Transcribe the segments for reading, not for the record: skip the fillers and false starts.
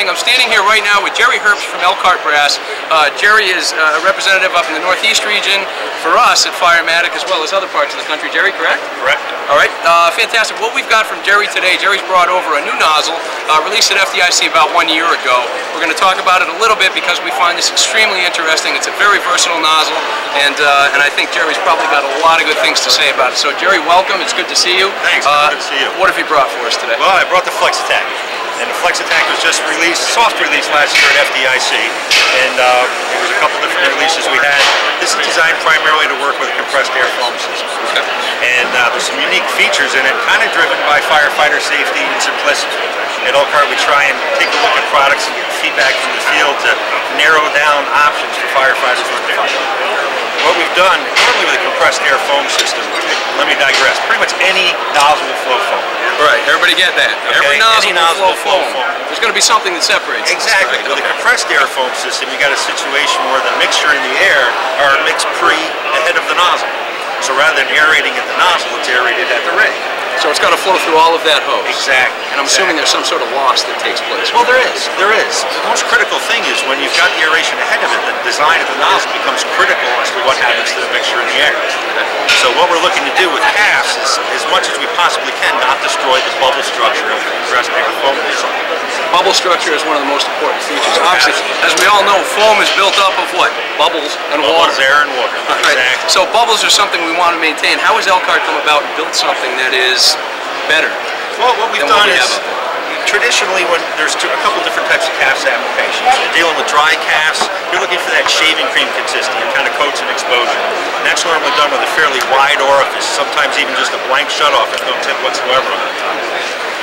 I'm standing here right now with Jerry Herbst from Elkhart Brass. Jerry is a representative up in the Northeast region for us at Firematic as well as other parts of the country. Jerry, correct? Correct. All right, fantastic. What we've got from Jerry today, Jerry's brought over a new nozzle, released at FDIC about 1 year ago. We're going to talk about it a little bit because we find this extremely interesting. It's a very versatile nozzle, and I think Jerry's probably got a lot of good things to say about it. So Jerry, welcome. It's good to see you. Thanks. Good to see you. What have you brought for us today? Well, I brought the Flex Attack. And the Flex Attack was just released, soft release last year at FDIC, and there was a couple different releases we had. This is designed primarily to work with a compressed air foam system. Okay. And there's some unique features in it, kind of driven by firefighter safety and simplicity. At Elkhart, we try and take a look at products and get feedback from the field to narrow down options for firefighters with the fire. What we've done, normally with a compressed air foam system, let me digress, pretty much any nozzle will flow foam. Right, everybody get that. Okay. Every nozzle will flow foam. There's going to be something that separates. Exactly. With a compressed air foam system, you got a situation where the mixture in the air are mixed ahead of the nozzle. So rather than aerating at the nozzle, it's aerated at the rig. So it's got to flow through all of that hose. Exactly. And I'm assuming there's some sort of loss that takes place. Well, there is. There is. The most critical thing is when you've got the aeration ahead of it, the design of the nozzle becomes critical as to what happens to the mixture in the air. So what we're looking to do with CAFs is, as much as we possibly can, not destroy the bubble structure of the compressed air foam design. Bubble structure is one of the most important features. Obviously, as we all know, foam is built up of what? Bubbles and water. Bubbles, air, and water. Right. Exactly. So bubbles are something we want to maintain. How has Elkhart come about and built something that is better? Well, what we've done is, traditionally, when there's a couple different types of CAFs applications. You're dealing with dry CAFs, you're looking for that shaving cream consistency, it kind of coats and exposure. And that's normally done with a fairly wide orifice, sometimes even just a blank shutoff with no tip whatsoever on the top.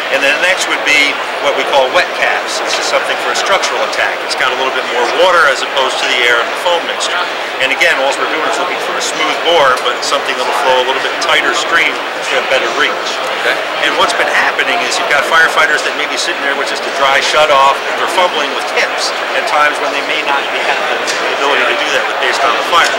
And then the next would be what we call wet CAFs. This is something for a structural attack. It's got a little bit more water as opposed to the air and the foam mixture. And again, all we're doing is looking for a smooth bore, but something that will flow a little bit tighter stream to have better reach. Okay. And what's been happening is you've got firefighters that may be sitting there with just a dry shutoff, and they're fumbling with tips at times when they may not have the ability to do that based on the fire.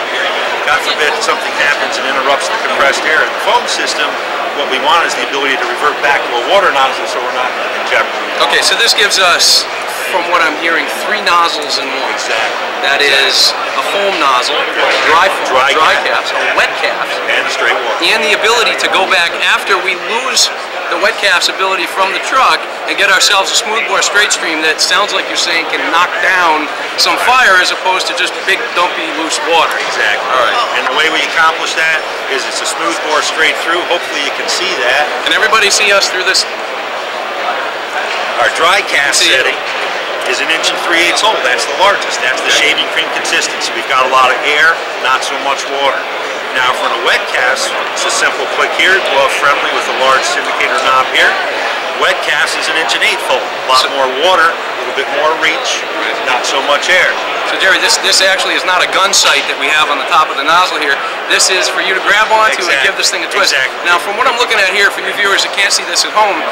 God forbid something happens and interrupts the compressed air in the foam system. What we want is the ability to revert back to a water nozzle so we're not in jeopardy. Okay, so this gives us, from what I'm hearing, 3 nozzles in one. Exactly. That is a foam nozzle, dry CAFs, a wet CAF, and a straight water. And the ability to go back after we lose the wet CAF's ability from the truck and get ourselves a smooth bore straight stream that sounds like you're saying can knock down some fire as opposed to just big dumpy loose water. Exactly. All right. And the way we accomplish that is it's a smooth bore straight through. Hopefully you can see that. Can everybody see us through this? Our dry CAF setting is 1 3/8 hole. That's the largest. That's the shaving cream consistency. We've got a lot of air, not so much water. Now for the wet CAFs, it's a simple click here, glove friendly with a large syndicator knob here. Wet CAFs is 1 1/8 hole. A lot more water, a little bit more reach, not so much air. So Jerry, this actually is not a gun sight that we have on the top of the nozzle here. This is for you to grab onto and give this thing a twist. Exactly. Now from what I'm looking at here, for you viewers that can't see this at home,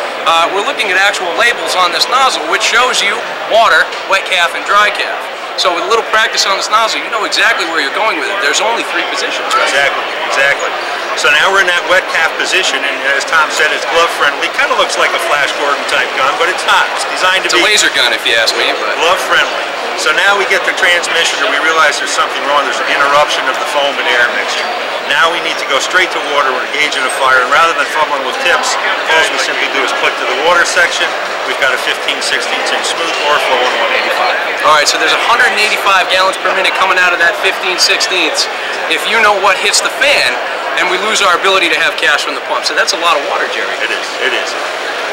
we're looking at actual labels on this nozzle which shows you water, wet CAF, and dry CAF. So with a little practice on this nozzle, you know exactly where you're going with it. There's only 3 positions, right? Exactly, exactly. So now we're in that wet CAF position, and as Tom said, it's glove friendly. Kind of looks like a Flash Gordon type gun, but it's not. It's designed to be a laser gun, if you ask me. But glove friendly. So now we get the transmission, and we realize there's something wrong. There's an interruption of the foam and air mixture. Now we need to go straight to water. We're engaging a fire, and rather than fumbling with tips, all we simply do is click to the water section. We've got a 15/16 inch smooth bore flowing 185. All right, so there's 185 gallons per minute coming out of that 15/16. If you know what hits the fan, and we lose our ability to have cash from the pump. So that's a lot of water, Jerry. It is. It is.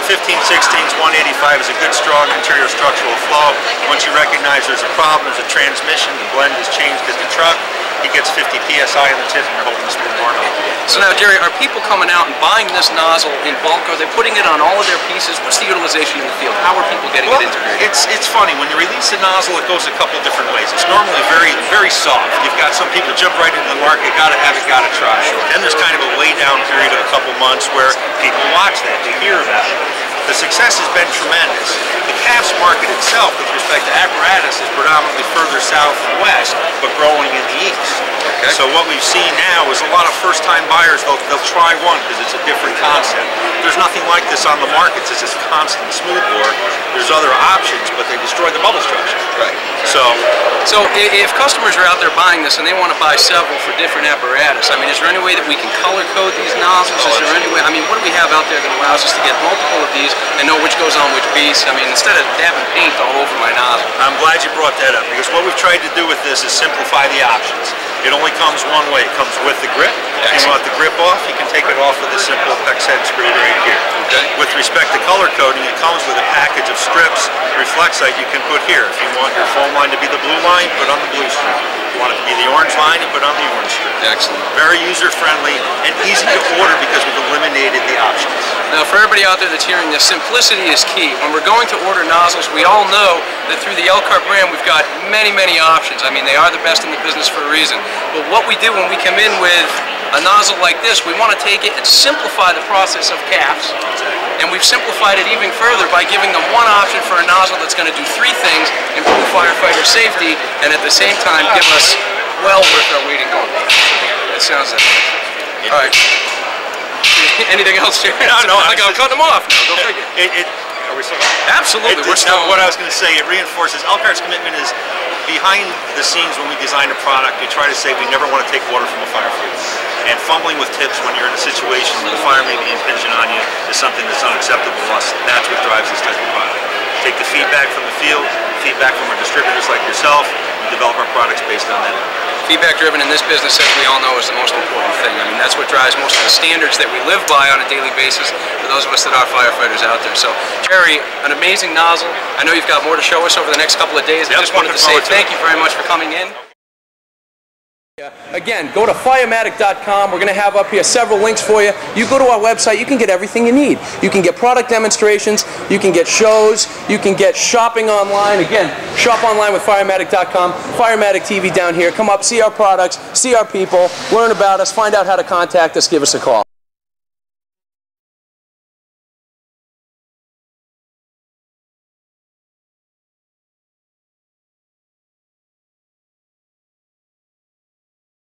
15/16, 185 is a good, strong interior structural flow. Once you recognize there's a problem, there's a transmission, the blend is changed at the truck, it gets 50 PSI on the tip, and you're holding the smooth bore knob. So now, Jerry, are people coming out and buying this nozzle in bulk? Are they putting it on all of their pieces? What's the utilization in the field? How are people getting it integrated? It's funny. When you release a nozzle, it goes a couple different ways. It's normally very soft. You've got some people jump right into the market, gotta have it, gotta try it. Then there's kind of a lay down period of a couple months where people watch that, they hear about it. The success has been tremendous. The CAFs market itself, with respect to apparatus, is predominantly further south and west, but growing in the east. Okay. So what we've seen now is a lot of first-time buyers, they'll try one because it's a different concept. There's nothing like this on the markets. It's this constant smooth bore. There's other options, but they destroy So if customers are out there buying this and they want to buy several for different apparatus, I mean, is there any way that we can color code these nozzles? Is there any way, I mean, what do we have out there that allows us to get multiple of these and know which goes on which piece? I mean, instead of having paint all over my nozzle. I'm glad you brought that up, because what we've tried to do with this is simplify the options. It only comes one way. It comes with the grip. If you want the grip off, you can take it off with a simple PEX head screw right here. Okay. With respect to color coding, it comes with a package of strips, reflexite you can put here. If you want your foam line to be the blue line, put on the blue strip. If you want it to be the orange line, you put on the orange strip. Excellent. Very user-friendly and easy to order because we've eliminated the options. Now, for everybody out there that's hearing this, simplicity is key. When we're going to order nozzles, we all know that through the Elkhart brand, we've got many, many options. I mean, they are the best in the business for a reason. But what we do when we come in with a nozzle like this, we want to take it and simplify the process of caps. And we've simplified it even further by giving them one option for a nozzle that's going to do three things: improve firefighter safety, and at the same time give us well worth our weight in gold. That sounds like it. All right. Anything else here? No, I think I'm cutting them off now. Go figure. Are we still? Absolutely. We're still. What I was going to say, it reinforces Elkhart's commitment is behind the scenes. When we design a product, we try to say we never want to take water from a firefighter. And fumbling with tips when you're in a situation where the fire may be impinging on you is something that's unacceptable to us. That's what drives this type of product. Take the feedback from the field, feedback from our distributors like yourself, and develop our products based on that. Feedback driven in this business, as we all know, is the most important thing. I mean, that's what drives most of the standards that we live by on a daily basis for those of us that are firefighters out there. So, Jerry, an amazing nozzle. I know you've got more to show us over the next couple of days. I just wanted to say thank you very much for coming in. Again, go to firematic.com. We're going to have up here several links for you. You go to our website, you can get everything you need. You can get product demonstrations, you can get shows, you can get shopping online. Again, shop online with firematic.com, Firematic TV down here. Come up, see our products, see our people, learn about us, find out how to contact us, give us a call.